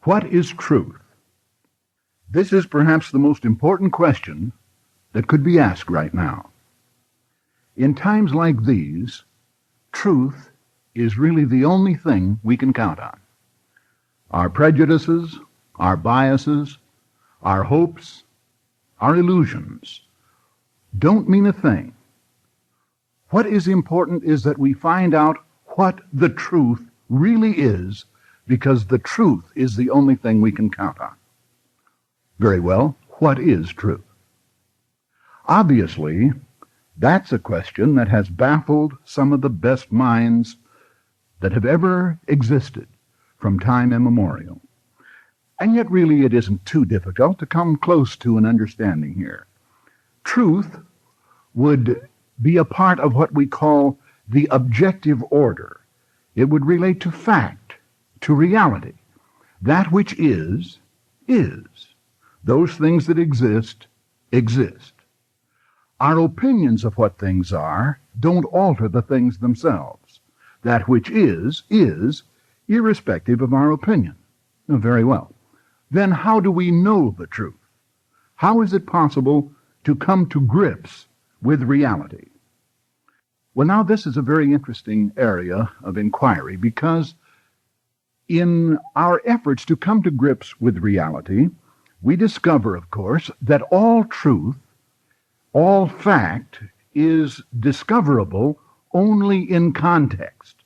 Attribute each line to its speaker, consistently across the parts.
Speaker 1: What is truth? This is perhaps the most important question that could be asked right now. In times like these, truth is really the only thing we can count on. Our prejudices, our biases, our hopes, our illusions don't mean a thing. What is important is that we find out what the truth really is, because the truth is the only thing we can count on. Very well, what is truth? Obviously, that's a question that has baffled some of the best minds that have ever existed from time immemorial. And yet really it isn't too difficult to come close to an understanding here. Truth would be a part of what we call the objective order. It would relate to fact, to reality. That which is, is. Those things that exist, exist. Our opinions of what things are don't alter the things themselves. That which is, irrespective of our opinion. Very well. Then how do we know the truth? How is it possible to come to grips with reality? Well, now this is a very interesting area of inquiry, because in our efforts to come to grips with reality, we discover, of course, that all truth, all fact, is discoverable only in context.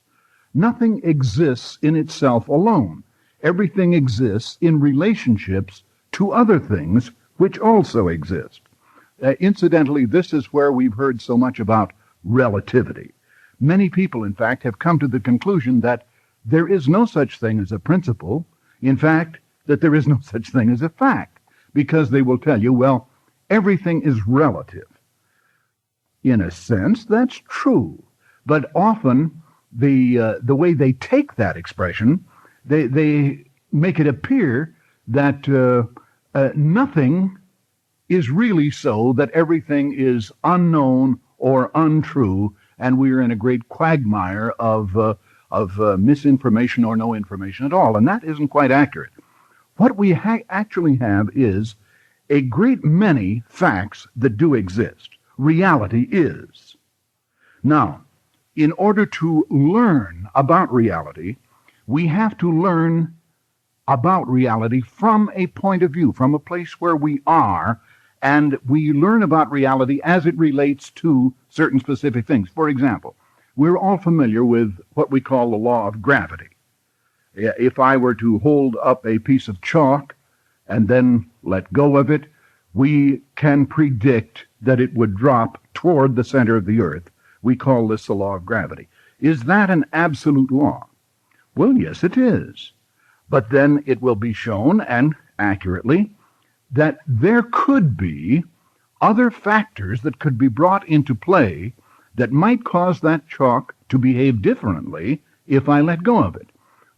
Speaker 1: Nothing exists in itself alone. Everything exists in relationships to other things which also exist. Incidentally, this is where we've heard so much about relativity. Many people, in fact, have come to the conclusion that there is no such thing as a principle. In fact, that there is no such thing as a fact, because they will tell you, well, everything is relative. In a sense, that's true. But often, the way they take that expression, they make it appear that nothing is really so, that everything is unknown or untrue, and we are in a great quagmire of misinformation or no information at all. And that isn't quite accurate. What we actually have is a great many facts that do exist. Reality is. Now, in order to learn about reality, we have to learn about reality from a point of view, from a place where we are, and we learn about reality as it relates to certain specific things. For example, we're all familiar with what we call the law of gravity. If I were to hold up a piece of chalk and then let go of it, we can predict that it would drop toward the center of the earth. We call this the law of gravity. Is that an absolute law? Well, yes, it is. But then it will be shown, and accurately, that there could be other factors that could be brought into play that might cause that chalk to behave differently if I let go of it.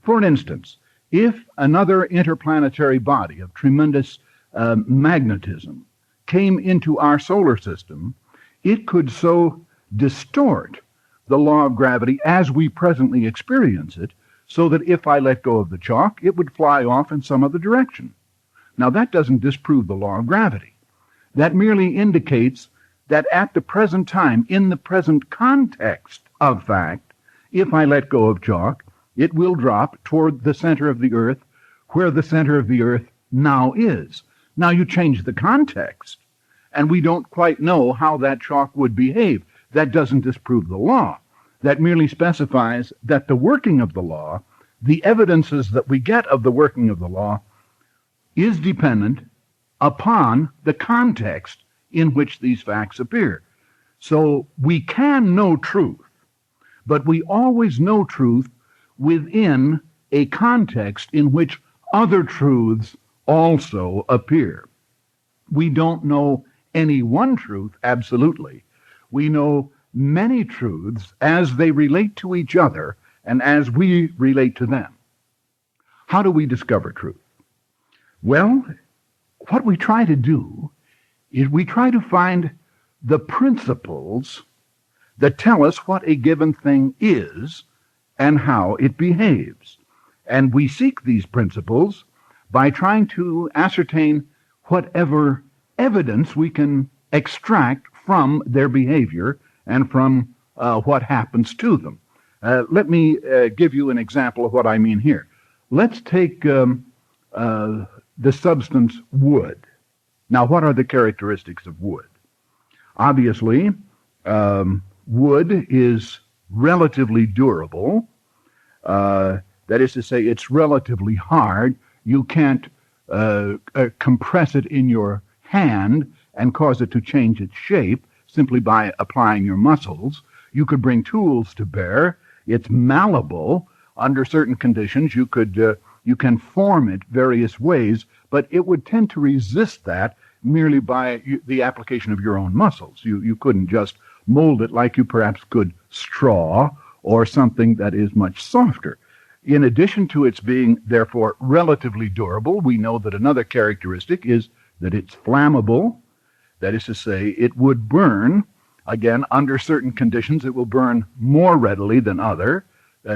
Speaker 1: For instance, if another interplanetary body of tremendous magnetism came into our solar system, it could so distort the law of gravity as we presently experience it, so that if I let go of the chalk, it would fly off in some other direction. Now, that doesn't disprove the law of gravity. That merely indicates that at the present time, in the present context of fact, if I let go of chalk, it will drop toward the center of the earth, where the center of the earth now is. Now, you change the context, and we don't quite know how that chalk would behave. That doesn't disprove the law. That merely specifies that the working of the law, the evidences that we get of the working of the law, is dependent upon the context in which these facts appear. So we can know truth, but we always know truth within a context in which other truths also appear. We don't know any one truth absolutely. We know many truths as they relate to each other and as we relate to them. How do we discover truth? Well, what we try to do is we try to find the principles that tell us what a given thing is and how it behaves. And we seek these principles by trying to ascertain whatever evidence we can extract from their behavior and from what happens to them. Let me give you an example of what I mean here. Let's take the substance wood. Now, what are the characteristics of wood? Obviously, wood is relatively durable. That is to say, it's relatively hard. You can't compress it in your hand and cause it to change its shape simply by applying your muscles. You could bring tools to bear. It's malleable. Under certain conditions, you can form it various ways, but it would tend to resist that merely by the application of your own muscles. You couldn't just mold it like you perhaps could straw or something that is much softer. In addition to its being, therefore, relatively durable, we know that another characteristic is that it's flammable. That is to say, it would burn. Again, under certain conditions, it will burn more readily than other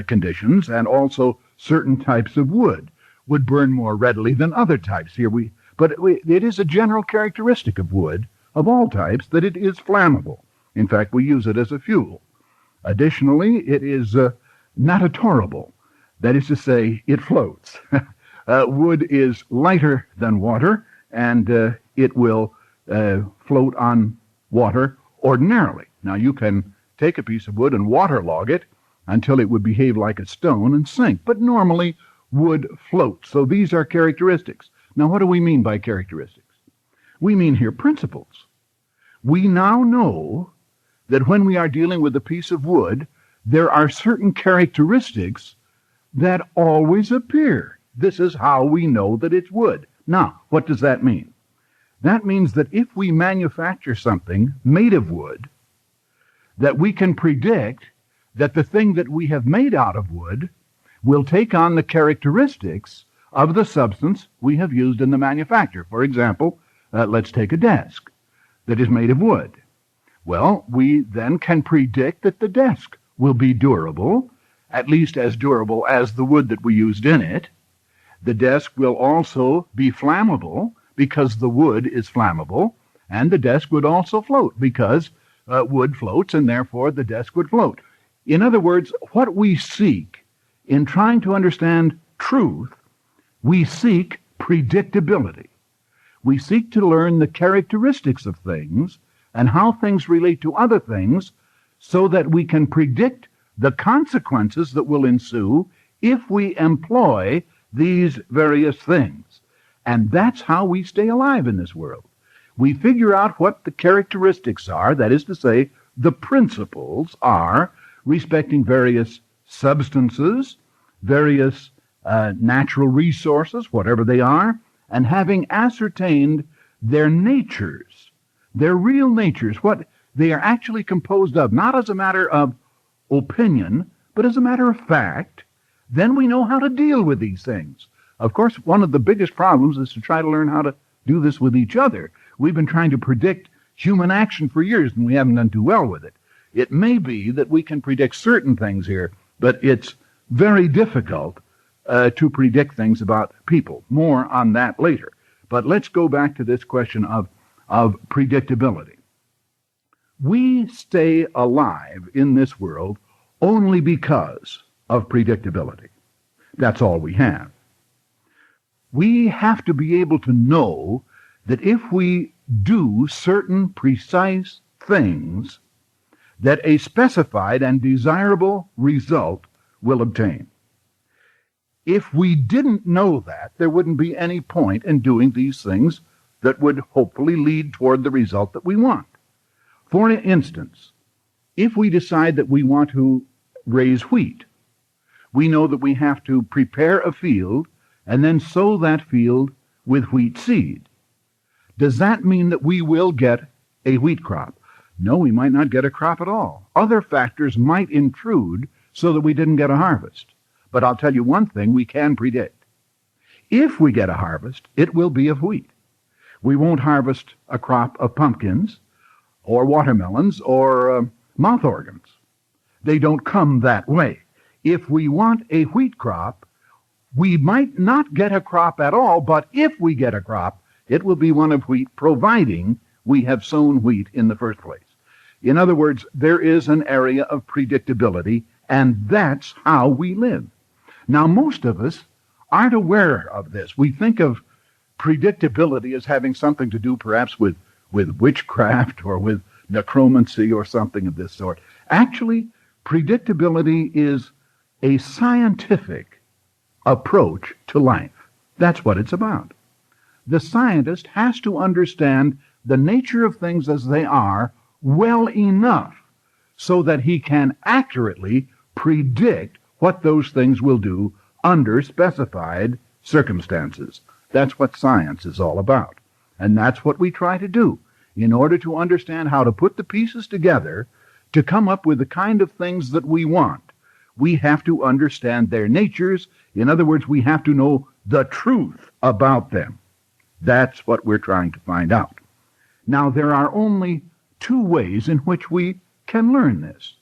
Speaker 1: conditions, and also certain types of wood would burn more readily than other types. It is a general characteristic of wood, of all types, that it is flammable. In fact, we use it as a fuel. Additionally, it is natatorable. That is to say, it floats. Wood is lighter than water, and it will float on water ordinarily. Now, you can take a piece of wood and waterlog it until it would behave like a stone and sink, but normally wood floats. So these are characteristics. Now, what do we mean by characteristics? We mean here principles. We now know that when we are dealing with a piece of wood, there are certain characteristics that always appear. This is how we know that it's wood. Now, what does that mean? That means that if we manufacture something made of wood, that we can predict that the thing that we have made out of wood will take on the characteristics of the substance we have used in the manufacture. For example, let's take a desk that is made of wood. Well, we then can predict that the desk will be durable, at least as durable as the wood that we used in it. The desk will also be flammable because the wood is flammable, and the desk would also float because wood floats, and therefore the desk would float. In other words, what we seek in trying to understand truth, we seek predictability. We seek to learn the characteristics of things and how things relate to other things so that we can predict the consequences that will ensue if we employ these various things. And that's how we stay alive in this world. We figure out what the characteristics are, that is to say, the principles are respecting various substances, various natural resources, whatever they are, and having ascertained their natures, their real natures, what they are actually composed of, not as a matter of opinion, but as a matter of fact, then we know how to deal with these things. Of course, one of the biggest problems is to try to learn how to do this with each other. We've been trying to predict human action for years, and we haven't done too well with it. It may be that we can predict certain things here, but it's very difficult to predict things about people. More on that later. But let's go back to this question of predictability. We stay alive in this world only because of predictability. That's all we have. We have to be able to know that if we do certain precise things, that a specified and desirable result will obtain. If we didn't know that, there wouldn't be any point in doing these things that would hopefully lead toward the result that we want. For instance, if we decide that we want to raise wheat, we know that we have to prepare a field and then sow that field with wheat seed. Does that mean that we will get a wheat crop? No, we might not get a crop at all. Other factors might intrude so that we didn't get a harvest. But I'll tell you one thing we can predict. If we get a harvest, it will be of wheat. We won't harvest a crop of pumpkins or watermelons or mouth organs. They don't come that way. If we want a wheat crop, We might not get a crop at all, but if we get a crop, it will be one of wheat, providing we have sown wheat in the first place. In other words, there is an area of predictability, and that's how we live. Now, most of us aren't aware of this. We think of predictability as having something to do perhaps with witchcraft or with necromancy or something of this sort. Actually, predictability is a scientific approach to life. That's what it's about. The scientist has to understand the nature of things as they are well enough so that he can accurately predict what those things will do under specified circumstances. That's what science is all about. And that's what we try to do in order to understand how to put the pieces together to come up with the kind of things that we want. We have to understand their natures. In other words, we have to know the truth about them. That's what we're trying to find out. Now, there are only two ways in which we can learn this.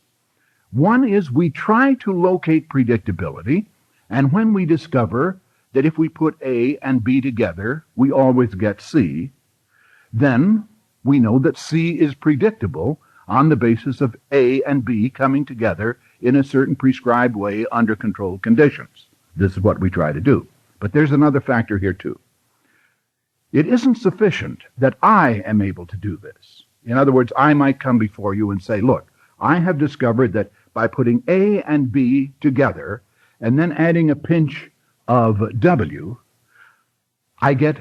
Speaker 1: One is we try to locate predictability, and when we discover that if we put A and B together, we always get C, then we know that C is predictable on the basis of A and B coming together in a certain prescribed way under controlled conditions. This is what we try to do. But there's another factor here too. It isn't sufficient that I am able to do this. In other words, I might come before you and say, look, I have discovered that by putting A and B together and then adding a pinch of W, I get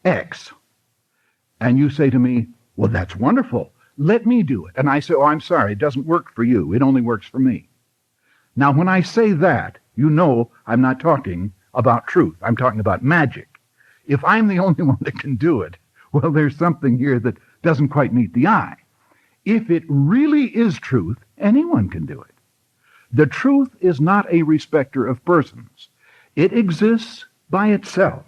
Speaker 1: X. And you say to me, well, that's wonderful. Let me do it. And I say, oh, I'm sorry, it doesn't work for you. It only works for me. Now, when I say that, you know I'm not talking about truth. I'm talking about magic. If I'm the only one that can do it, well, there's something here that doesn't quite meet the eye. If it really is truth, anyone can do it. The truth is not a respecter of persons. It exists by itself.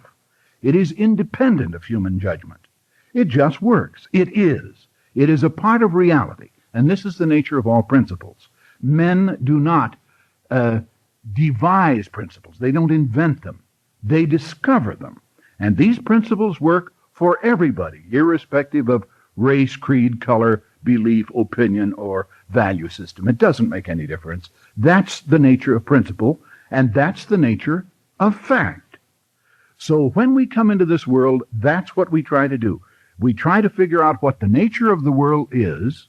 Speaker 1: It is independent of human judgment. It just works. It is. It is a part of reality. And this is the nature of all principles. Men do not devise principles. They don't invent them. They discover them. And these principles work for everybody, irrespective of race, creed, color, belief, opinion, or value system. It doesn't make any difference. That's the nature of principle, and that's the nature of fact. So when we come into this world, that's what we try to do. We try to figure out what the nature of the world is,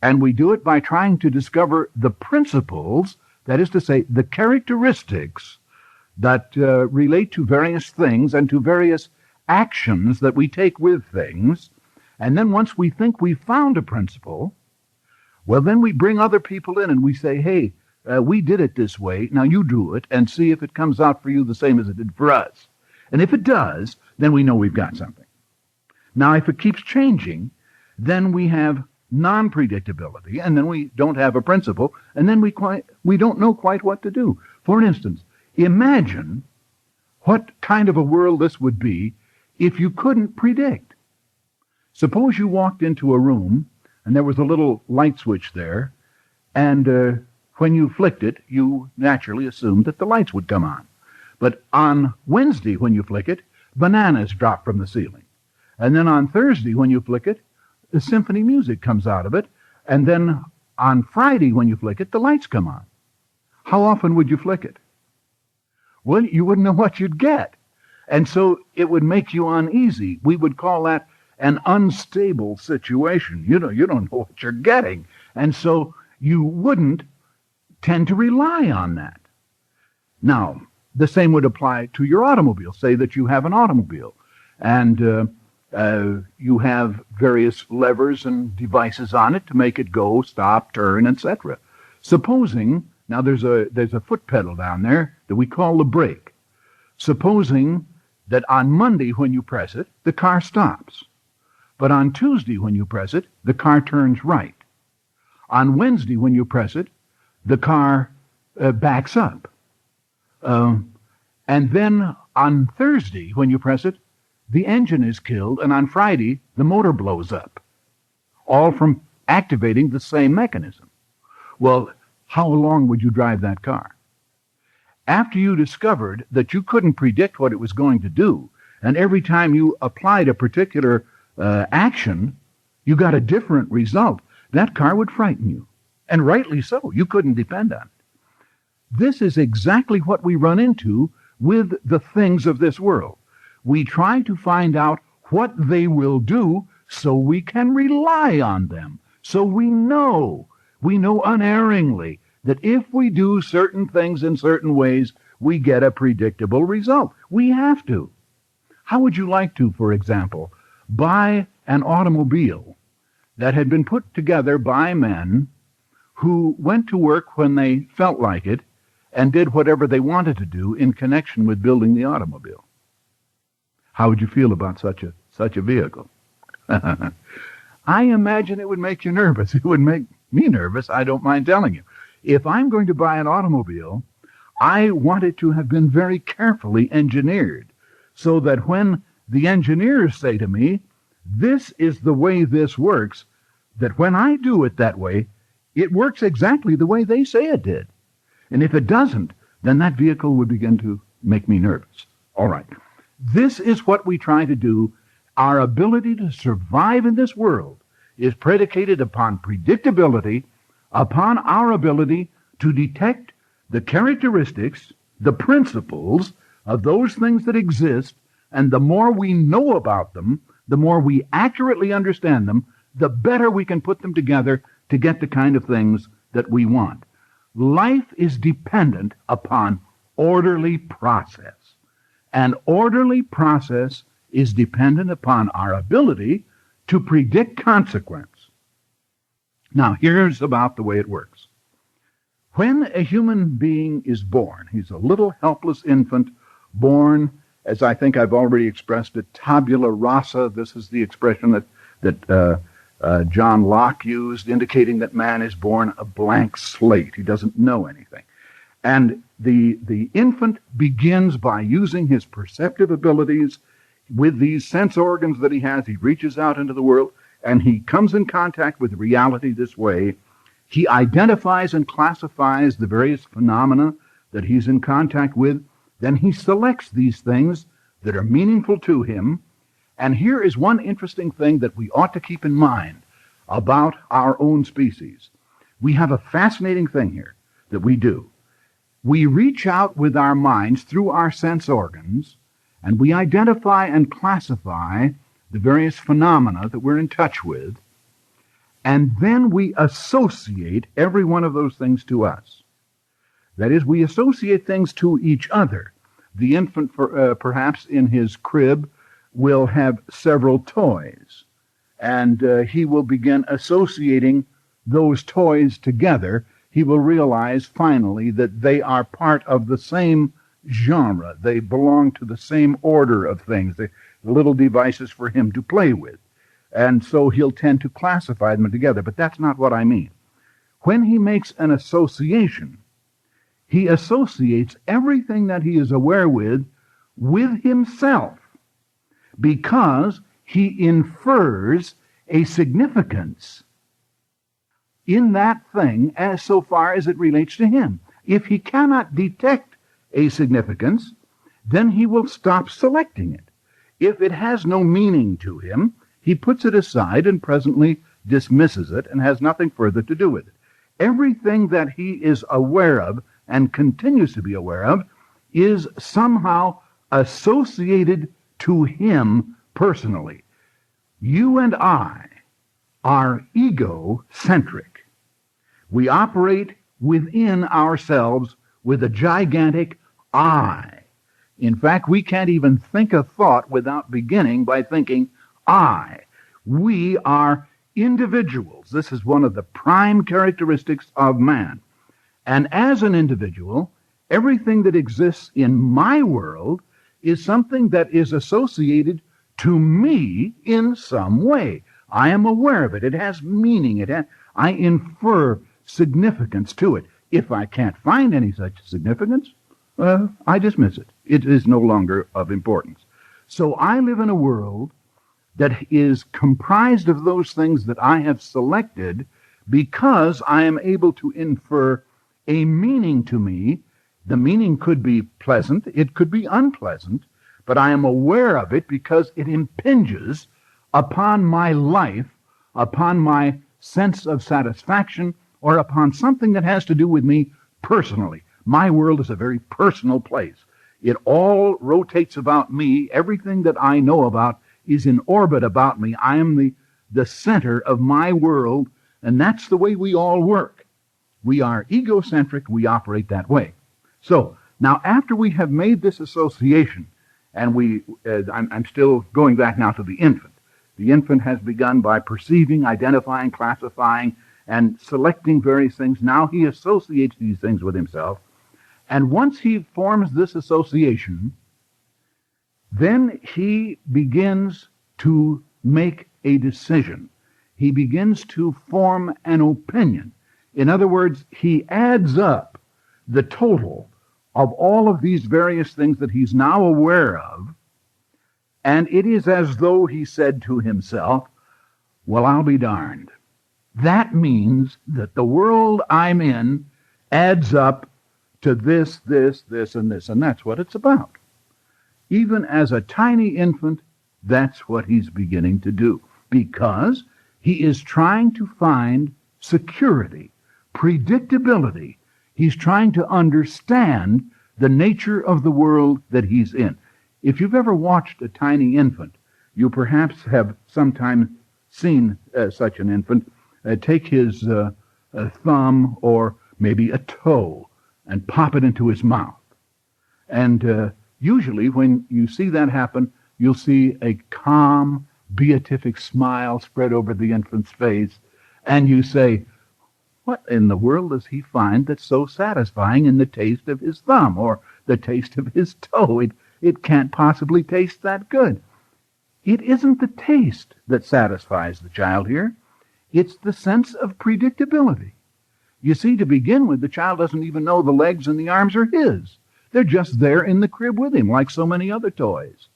Speaker 1: and we do it by trying to discover the principles, that is to say, the characteristics that relate to various things and to various actions that we take with things. And then once we think we've found a principle, well, then we bring other people in and we say, hey, we did it this way, now you do it, and see if it comes out for you the same as it did for us. And if it does, then we know we've got something. Now, if it keeps changing, then we have non-predictability, and then we don't have a principle, and then we don't know quite what to do. For instance, imagine what kind of a world this would be if you couldn't predict. Suppose you walked into a room and there was a little light switch there, and when you flicked it, you naturally assumed that the lights would come on. But on Wednesday, when you flick it, bananas drop from the ceiling. And then on Thursday, when you flick it, the symphony music comes out of it. And then on Friday, when you flick it, the lights come on. How often would you flick it? Well, you wouldn't know what you'd get. And so it would make you uneasy. We would call that an unstable situation. You don't know what you're getting. And so you wouldn't tend to rely on that. Now, the same would apply to your automobile. Say that you have an automobile, and you have various levers and devices on it to make it go, stop, turn, etc. Supposing, now there's a foot pedal down there that we call the brake. Supposing that on Monday when you press it, the car stops. But on Tuesday when you press it, the car turns right. On Wednesday when you press it, the car backs up. And then on Thursday when you press it, the engine is killed, and on Friday the motor blows up. All from activating the same mechanism. Well, how long would you drive that car? after you discovered that you couldn't predict what it was going to do, and every time you applied a particular action, you got a different result, that car would frighten you. And rightly so. You couldn't depend on it. This is exactly what we run into with the things of this world. We try to find out what they will do so we can rely on them. So we know unerringly that if we do certain things in certain ways, we get a predictable result. We have to. How would you like to, for example, buy an automobile that had been put together by men who went to work when they felt like it and did whatever they wanted to do in connection with building the automobile? How would you feel about such a vehicle? I imagine it would make you nervous. It would make me nervous, I don't mind telling you. If I'm going to buy an automobile, I want it to have been very carefully engineered so that when the engineers say to me, this is the way this works, that when I do it that way, it works exactly the way they say it did. And if it doesn't, then that vehicle would begin to make me nervous. All right. This is what we try to do. Our ability to survive in this world is predicated upon predictability, upon our ability to detect the characteristics, the principles of those things that exist, and the more we know about them, the more we accurately understand them, the better we can put them together to get the kind of things that we want. Life is dependent upon orderly process. An orderly process is dependent upon our ability to predict consequence. Now, here's about the way it works. When a human being is born, he's a little helpless infant born, as I think I've already expressed it, tabula rasa. This is the expression that John Locke used, indicating that man is born a blank slate. He doesn't know anything. And the infant begins by using his perceptive abilities with these sense organs that he has. He reaches out into the world, and he comes in contact with reality this way. He identifies and classifies the various phenomena that he's in contact with. Then he selects these things that are meaningful to him. And here is one interesting thing that we ought to keep in mind about our own species. We have a fascinating thing here that we do. We reach out with our minds through our sense organs, and we identify and classify the various phenomena that we're in touch with, and then we associate every one of those things to us. That is, we associate things to each other. The infant, perhaps in his crib, will have several toys, and he will begin associating those toys together. He will realize finally that they are part of the same genre. They belong to the same order of things. They're little devices for him to play with. And so he'll tend to classify them together. But that's not what I mean. When he makes an association, he associates everything that he is aware with himself, because he infers a significance in that thing as so far as it relates to him. If he cannot detect a significance, then he will stop selecting it. If it has no meaning to him, he puts it aside and presently dismisses it and has nothing further to do with it. Everything that he is aware of and continues to be aware of is somehow associated to him personally. You and I are egocentric. We operate within ourselves with a gigantic I. In fact, we can't even think a thought without beginning by thinking I. We are individuals. This is one of the prime characteristics of man. And as an individual, everything that exists in my world is something that is associated to me in some way. I am aware of it. It has meaning. I infer significance to it. If I can't find any such significance, I dismiss it. It is no longer of importance. So I live in a world that is comprised of those things that I have selected because I am able to infer a meaning to me The meaning could be pleasant, it could be unpleasant, but I am aware of it because it impinges upon my life, upon my sense of satisfaction, or upon something that has to do with me personally. My world is a very personal place. It all rotates about me. Everything that I know about is in orbit about me. I am the center of my world, and that's the way we all work. We are egocentric. We operate that way. So, now after we have made this association, and I'm still going back now to the infant. The infant has begun by perceiving, identifying, classifying, and selecting various things. Now he associates these things with himself. And once he forms this association, then he begins to make a decision. He begins to form an opinion. In other words, he adds up the total of all of these various things that he's now aware of, and it is as though he said to himself, well, I'll be darned. That means that the world I'm in adds up to this, this, this, and this, and that's what it's about. Even as a tiny infant, that's what he's beginning to do, because he is trying to find security, predictability. He's trying to understand the nature of the world that he's in. If you've ever watched a tiny infant, you perhaps have sometimes seen such an infant take his thumb or maybe a toe and pop it into his mouth. And usually when you see that happen, you'll see a calm, beatific smile spread over the infant's face, and you say, what in the world does he find that's so satisfying in the taste of his thumb or the taste of his toe? It can't possibly taste that good. It isn't the taste that satisfies the child here. It's the sense of predictability. You see, to begin with, the child doesn't even know the legs and the arms are his. They're just there in the crib with him, like so many other toys.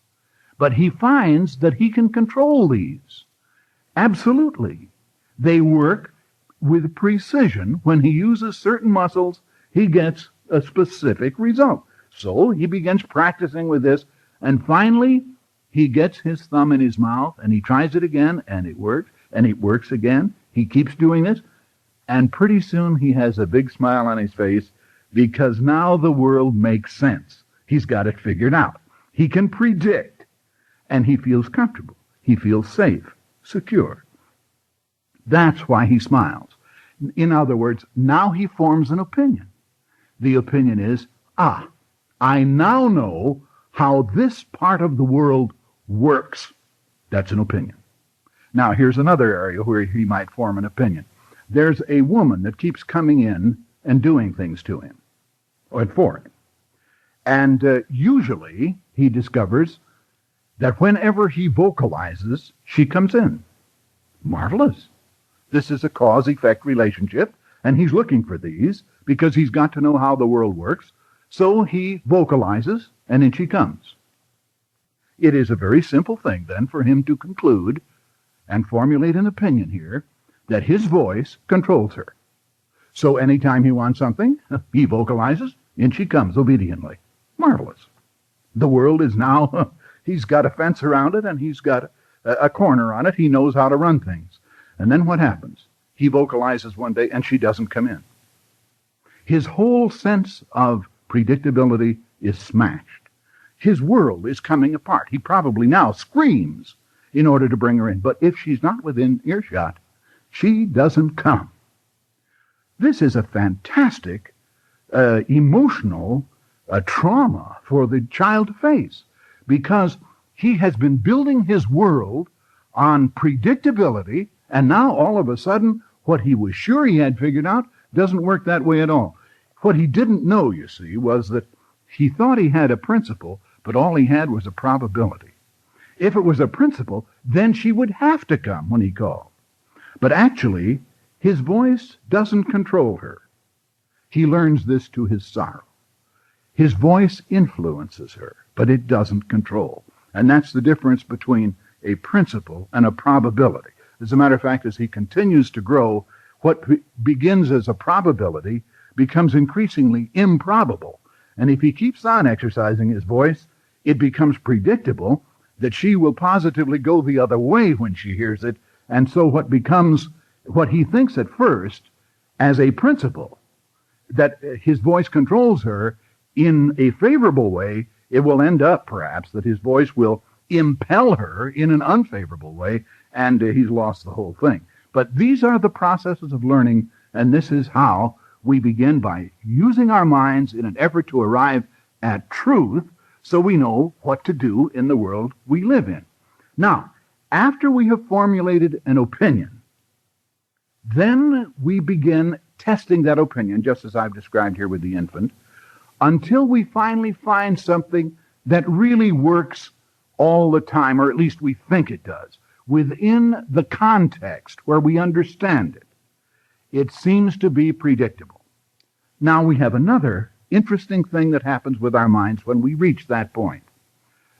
Speaker 1: But he finds that he can control these. Absolutely. They work with precision. When he uses certain muscles, he gets a specific result. So he begins practicing with this, and finally he gets his thumb in his mouth, and he tries it again, and it works again. He keeps doing this, and pretty soon he has a big smile on his face, because now the world makes sense. He's got it figured out. He can predict, and he feels comfortable. He feels safe, secure. That's why he smiles. In other words, now he forms an opinion. The opinion is, I now know how this part of the world works. That's an opinion. Now, here's another area where he might form an opinion. There's a woman that keeps coming in and doing things to him, or for him. And usually he discovers that whenever he vocalizes, she comes in. Marvelous. This is a cause-effect relationship, and he's looking for these because he's got to know how the world works. So he vocalizes, and in she comes. It is a very simple thing, then, for him to conclude and formulate an opinion here that his voice controls her. So anytime he wants something, he vocalizes, in she comes obediently. Marvelous. The world is now, he's got a fence around it, and he's got a corner on it. He knows how to run things. And then what happens? He vocalizes one day, and she doesn't come in. His whole sense of predictability is smashed. His world is coming apart. He probably now screams in order to bring her in. But if she's not within earshot, she doesn't come. This is a fantastic emotional trauma for the child to face, because he has been building his world on predictability, and now all of a sudden what he was sure he had figured out doesn't work that way at all. What he didn't know, you see, was that he thought he had a principle, but all he had was a probability. If it was a principle, then she would have to come when he called. But actually, his voice doesn't control her. He learns this to his sorrow. His voice influences her, but it doesn't control. And that's the difference between a principle and a probability. As a matter of fact, as he continues to grow, what begins as a probability becomes increasingly improbable. And if he keeps on exercising his voice, it becomes predictable that she will positively go the other way when she hears it. And so what becomes what he thinks at first as a principle, that his voice controls her in a favorable way, it will end up perhaps that his voice will impel her in an unfavorable way, and he's lost the whole thing. But these are the processes of learning, and this is how we begin, by using our minds in an effort to arrive at truth so we know what to do in the world we live in. Now, after we have formulated an opinion, then we begin testing that opinion, just as I've described here with the infant, until we finally find something that really works all the time, or at least we think it does, within the context where we understand it. It seems to be predictable. Now we have another interesting thing that happens with our minds when we reach that point.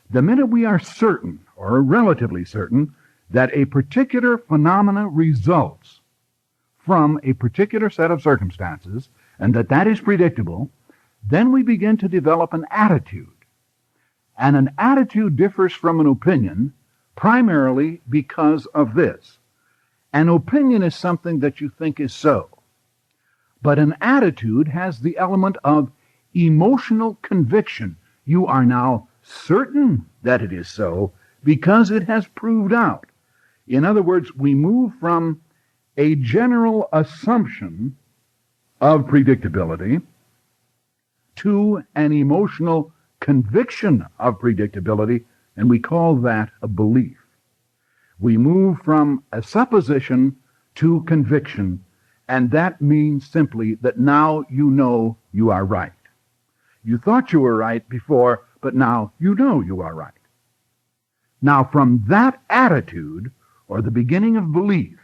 Speaker 1: The minute we are certain, or relatively certain, that a particular phenomena results from a particular set of circumstances, and that is predictable, then we begin to develop an attitude. And an attitude differs from an opinion primarily because of this. An opinion is something that you think is so. But an attitude has the element of emotional conviction. You are now certain that it is so because it has proved out. In other words, we move from a general assumption of predictability to an emotional conviction of predictability, and we call that a belief. We move from a supposition to conviction, and that means simply that now you know you are right. You thought you were right before, but now you know you are right. Now, from that attitude, or the beginning of belief,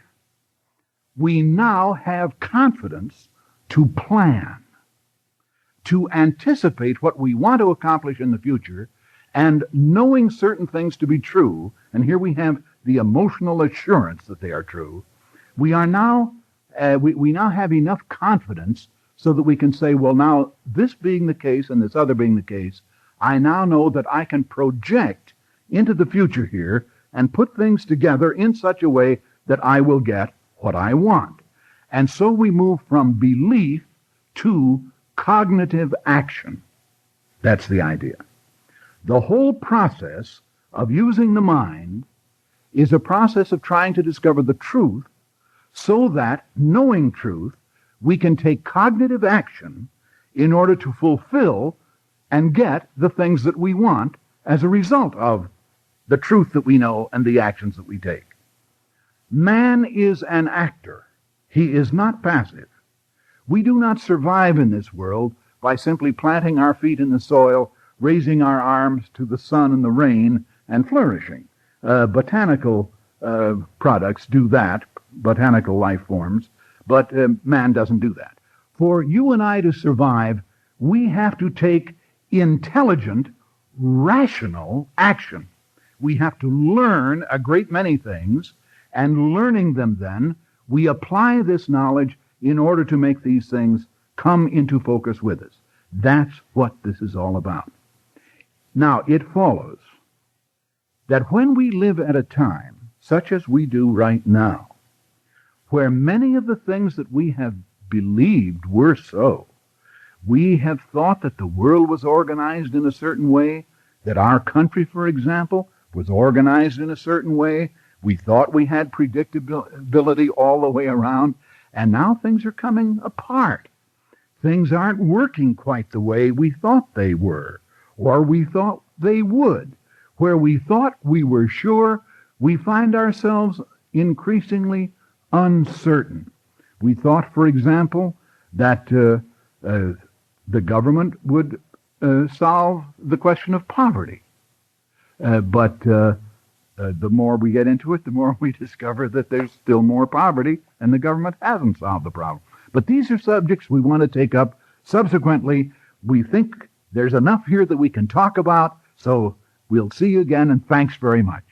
Speaker 1: we now have confidence to plan, to anticipate what we want to accomplish in the future, and knowing certain things to be true, and here we have the emotional assurance that they are true, we are now we now have enough confidence so that we can say, well, now, this being the case and this other being the case, I now know that I can project into the future here and put things together in such a way that I will get what I want. And so we move from belief to cognitive action. That's the idea. The whole process of using the mind is a process of trying to discover the truth so that, knowing truth, we can take cognitive action in order to fulfill and get the things that we want as a result of the truth that we know and the actions that we take. Man is an actor. He is not passive. We do not survive in this world by simply planting our feet in the soil, raising our arms to the sun and the rain, and flourishing. Botanical products do that, botanical life forms, but man doesn't do that. For you and I to survive, we have to take intelligent, rational action. We have to learn a great many things, and learning them then, we apply this knowledge in order to make these things come into focus with us. That's what this is all about. Now, it follows that when we live at a time, such as we do right now, where many of the things that we have believed were so, we have thought that the world was organized in a certain way, that our country, for example, was organized in a certain way. We thought we had predictability all the way around, and now things are coming apart. Things aren't working quite the way we thought they were, or we thought they would. Where we thought we were sure, we find ourselves increasingly uncertain. We thought, for example, that the government would solve the question of poverty. But the more we get into it, the more we discover that there's still more poverty, and the government hasn't solved the problem. But these are subjects we want to take up subsequently. We think there's enough here that we can talk about, so we'll see you again, and thanks very much.